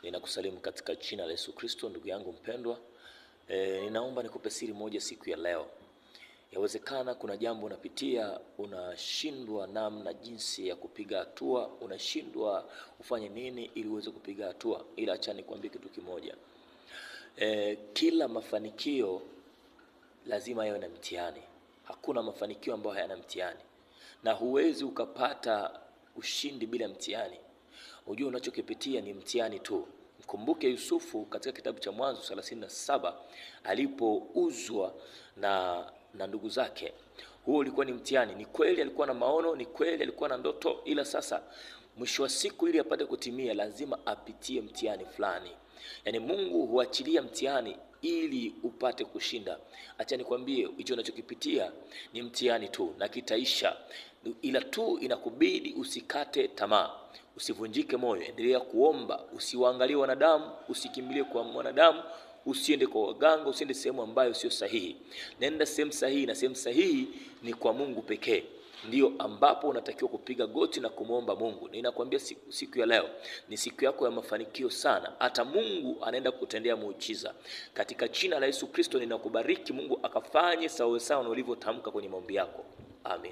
Ninakusalimu katika jina la Yesu Kristo, ndugu yangu mpendwa. Ninaomba nikupe siri moja siku ya leo. Yawezekana kuna jambo unapitia, unashindwa namna jinsi ya kupiga hatua, unashindwa ufanye nini ili uweze kupiga hatua. Ila acha nikwambie kitu kimoja. Kila mafanikio lazima yawe na mtihani. Hakuna mafanikio ambayo hayana mtihani. Na huwezi ukapata ushindi bila mtihani. Unajua unachokipitia ni mtihani tu. Mkumbuke Yusufu katika kitabu cha Mwanzo 37 alipouzwa na ndugu zake. Huo ulikuwa ni mtihani. Ni kweli alikuwa na maono, ni kweli alikuwa na ndoto, ila sasa mwisho wa siku ili apate kutimia lazima apitie mtihani fulani. Yaani Mungu huachilia mtihani ili upate kushinda. Acha nikwambie hicho unachokipitia ni mtihani tu na kitaisha. Ila tu inakubidi usikate tamaa. Usivunjike moyo, endelea kuomba, usiwaangalie wanadamu, usikimbilie kwa wanadamu, usiende kwa waganga, usiende sehemu ambayo sio sahihi. Nenda sehemu sahihi, na sehemu sahihi ni kwa Mungu pekee. Ndio ambapo unatakiwa kupiga goti na kumuomba Mungu. Ninakwambia siku ya leo ni siku yako ya mafanikio sana. Hata Mungu anaenda kutendea muujiza. Katika jina la Yesu Kristo ninakubariki, Mungu akafanye sawa sawa na ulivyotamka kwenye maombi yako. Amen.